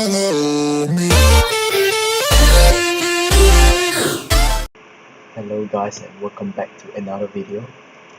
Hello guys, and welcome back to another video.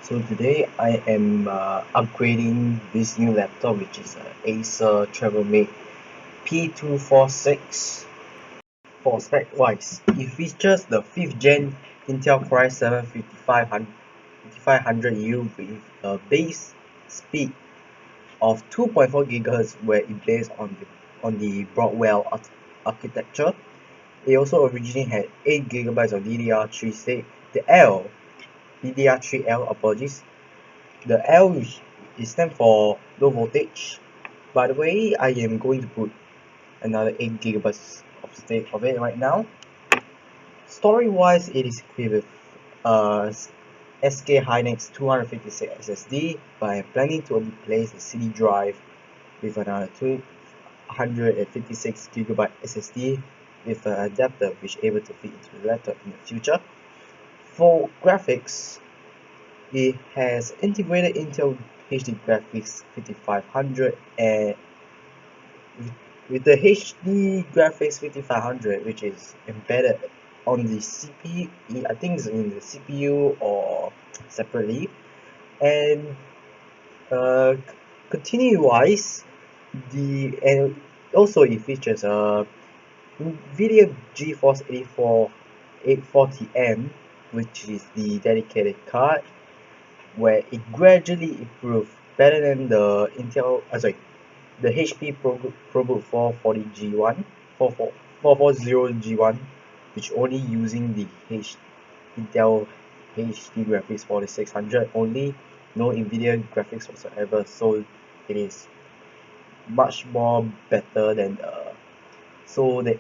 So today I am upgrading this new laptop, which is Acer Travelmate P246. For spec wise, it features the 5th gen Intel Core i7 5500U with a base speed of 2.4 GHz, where it based on the Broadwell architecture. It also originally had 8 GB of DDR3 state. DDR3L, apologies. The L is stand for low voltage. By the way, I am going to put another 8 GB of state of it right now. Story wise, it is equipped with SK Hynix 256 SSD, but I'm planning to replace the CD drive with another 256 GB SSD with an adapter which is able to fit into the laptop in the future. For graphics, it has integrated Intel HD Graphics 5500, and with the HD Graphics 5500, which is embedded on the CPU, I think it's in the CPU or separately. And continue wise, and also it features a NVIDIA GeForce 840M, which is the dedicated card, where it gradually improved better than the the HP ProBook 440G1, 440G1, which only using the Intel HD graphics 4600 only, no NVIDIA graphics whatsoever. So it is much more better than the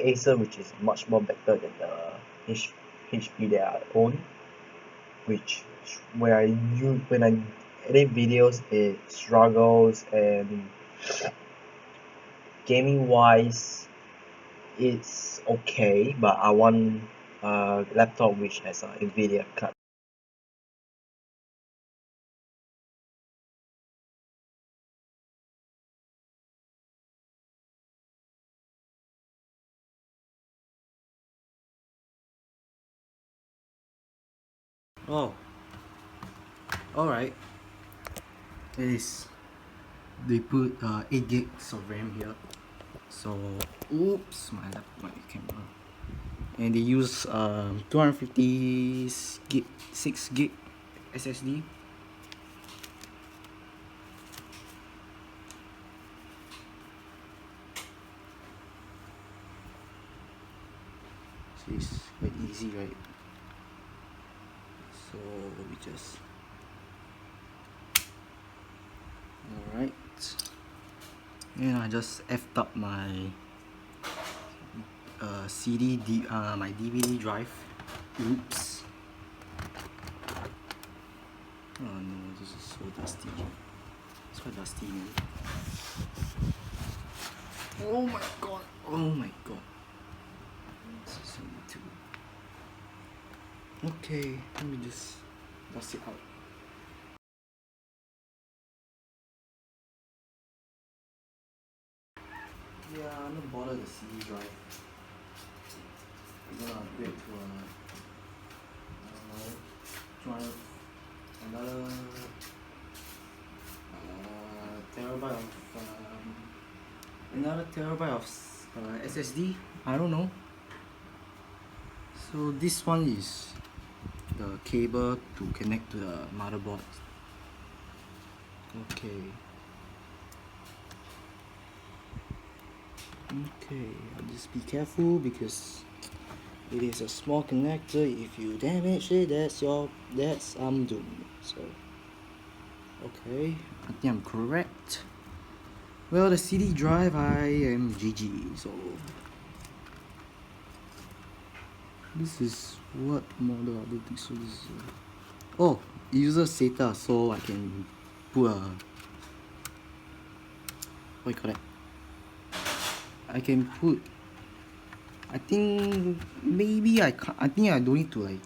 Acer, which is much more better than the HP that I own, which when I edit videos, it struggles, and gaming wise it's okay, but I want a laptop which has a NVIDIA card. Oh, alright. They put 8 gigs of RAM here. So, oops, my camera. And they use 256 gig SSD. So it's quite easy, right? So we just alright, and I just effed up my my DVD drive. Oops. Oh no, this is so dusty. It's quite dusty, man. Oh my god. Oh my god. Okay, let me just dust it out. Yeah, I'm not bothered the CD drive. I'm gonna upgrade to another terabyte of SSD. I don't know. So this one is the cable to connect to the motherboard. Okay, I'll just be careful because it is a small connector. If you damage it, that's doom. So okay, I think I'm correct. Well, the CD drive, I am GG. So this is what model I don't think so. This is oh, user SATA, so I can put a what you call that? I can put. I think maybe I can't. I think I don't need to like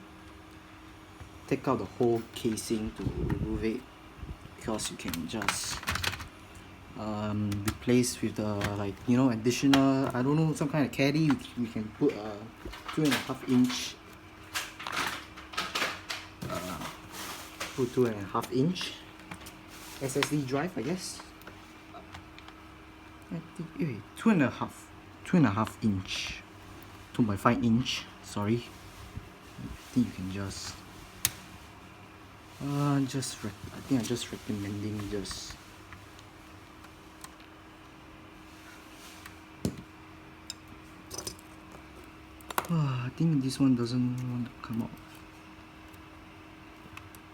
take out the whole casing to remove it, because you can just replaced with the, like, you know, additional, I don't know, some kind of caddy. We can put a 2.5 inch, put 2.5 inch SSD drive, I guess. I think, wait, 2.5 inch, 2.5 inch, sorry. I think you can just I think I'm just recommending just I think this one doesn't want to come out.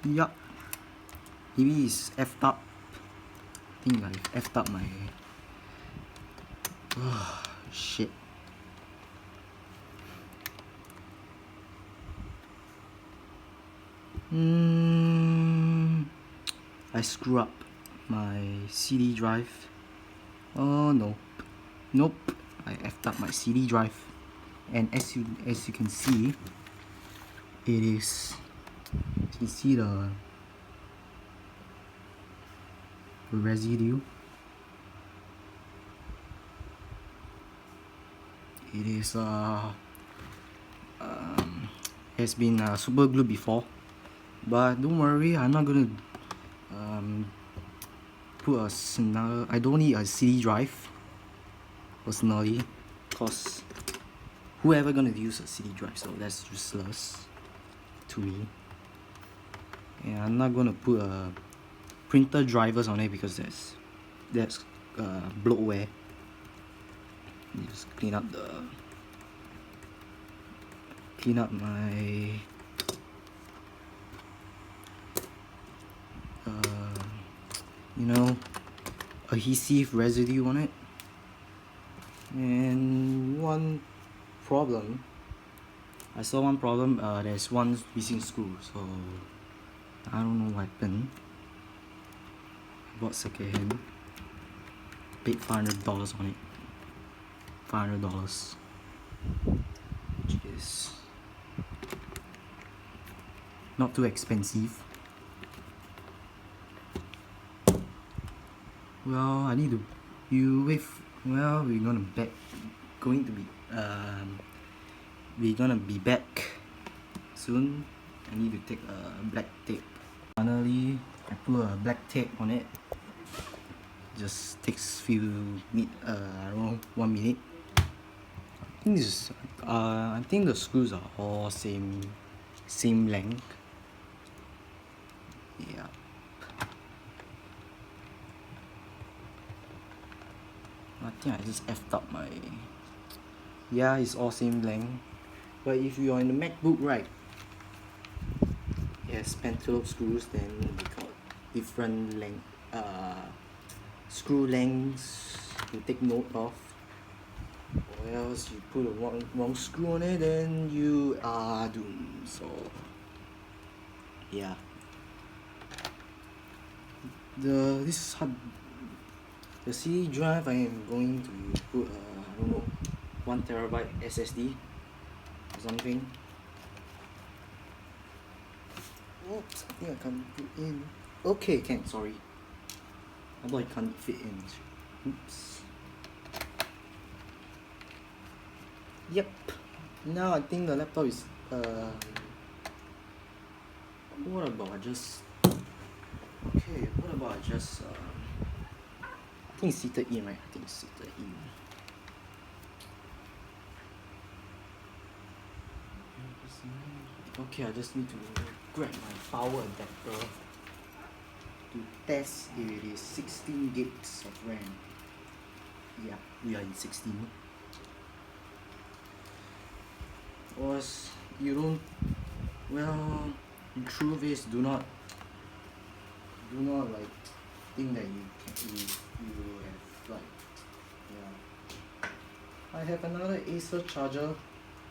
Yup, maybe it's effed up. I think I effed up my shit. I screw up my CD drive. Oh no, nope, I effed up my CD drive, and as you can see, it is. You see the residue. It is has been super glued before, but don't worry, I'm not gonna put another. I don't need a CD drive personally, cause whoever gonna use a CD drive, so that's useless to me. And I'm not gonna put printer drivers on it because that's bloatware. Just clean up my you know, adhesive residue on it. And I saw one problem, there's one missing screw, so I don't know what happened. I bought secondhand, paid $500 on it. $500, which is not too expensive. Well, I need to. Well, we're gonna be back soon. I need to take a black tape. Finally, I put a black tape on it. Just takes I don't know, 1 minute. I think the screws are all same length. Yeah. I think I just effed up my. Yeah, it's all same length. But if you are in the MacBook, right, it has pentalobe screws, then we got different length, screw lengths to take note of. Or else you put a wrong screw on it, then you are doomed. So yeah. The CD drive, I am going to put I don't know, 1TB SSD or something. Oops, I think I can't fit in. Okay, can, sorry. I thought I can't fit in. Oops. Yep. Now I think the laptop is what about I just I think it's seated in, right? I think it's seated in. Okay, I just need to grab my power adapter to test if it is 16 gigs of RAM. Yeah, we are in 16. Because you don't, well, the truth is, do not like think that you have, like, yeah. I have another Acer charger,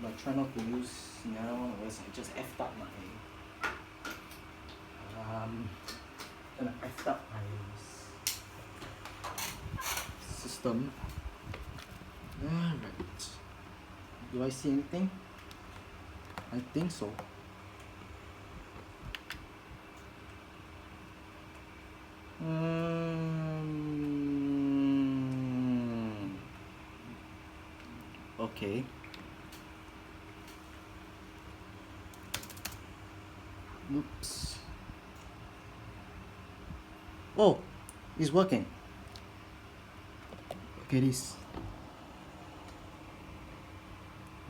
but try not to use the other one, or else I just effed up my system. Alright. Do I see anything? I think so. Okay. Oops. Oh, it's working. Okay, this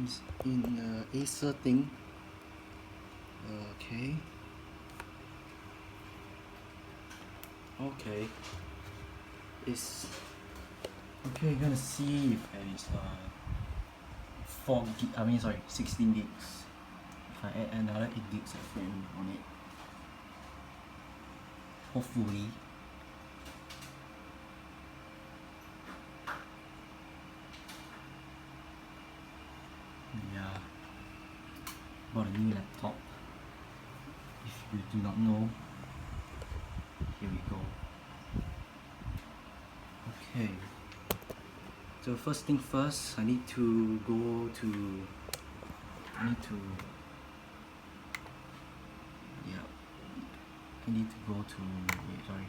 is in Acer thing. Okay. Okay. It's okay. Gonna see if there is 4 gig. I mean, sorry, 16 gigs. If I add another 8 gigs of RAM on it, hopefully. Yeah. Bought a new laptop. If you do not know, here we go. Okay. So first thing first, I need to go to. Yeah. I need to go to. Wait, sorry.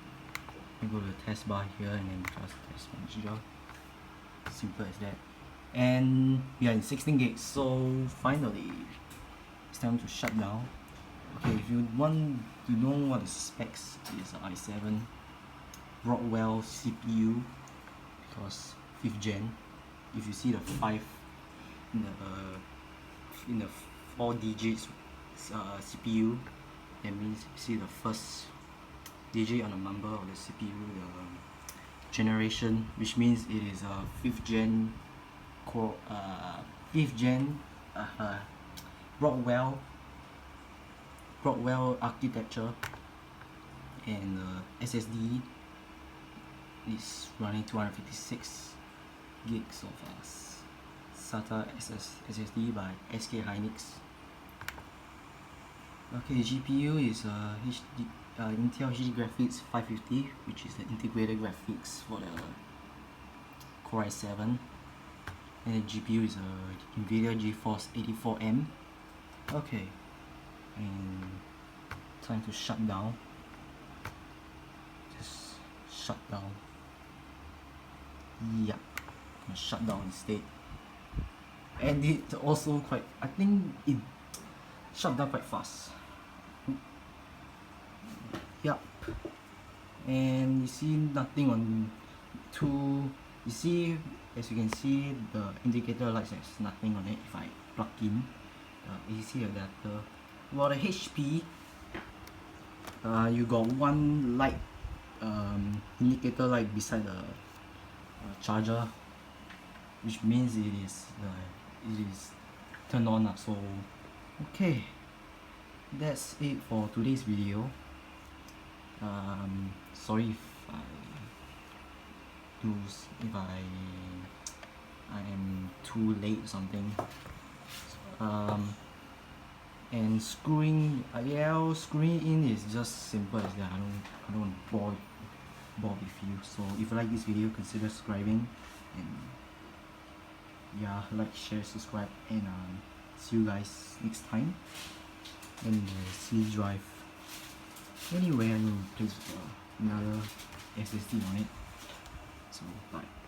I go to the test bar here and then just test manager. Simple as that. And we are in 16 gigs, so finally it's time to shut down. Okay, if you want to know what the specs is, i7 Rockwell CPU, because 5th gen. If you see the 5 in the 4 digits CPU, that means you see the first digit on the number of the CPU, the generation, which means it is a 5th gen core, 5th gen Rockwell architecture, and SSD is running 256 gigs of SATA SSD by SK Hynix. Okay, GPU is Intel HD Graphics 550, which is the integrated graphics for the Core i7, and the GPU is a NVIDIA GeForce 84M. Okay, and time to shut down. Just shut down. Yeah, gonna shut down instead. And it also quite, I think it shut down quite fast. Yup. And you see nothing on you see, as you can see, the indicator lights has nothing on it if I plug in the AC adapter. For the HP, you got one light, indicator light beside the charger, which means it is turned on. So okay, that's it for today's video. Sorry if I am too late or something. And screwing in is just simple as that. I don't bore with you. So if you like this video, consider subscribing, and yeah, like, share, subscribe, and see you guys next time. And the CD drive, anyway, I will place another SSD on it. So bye.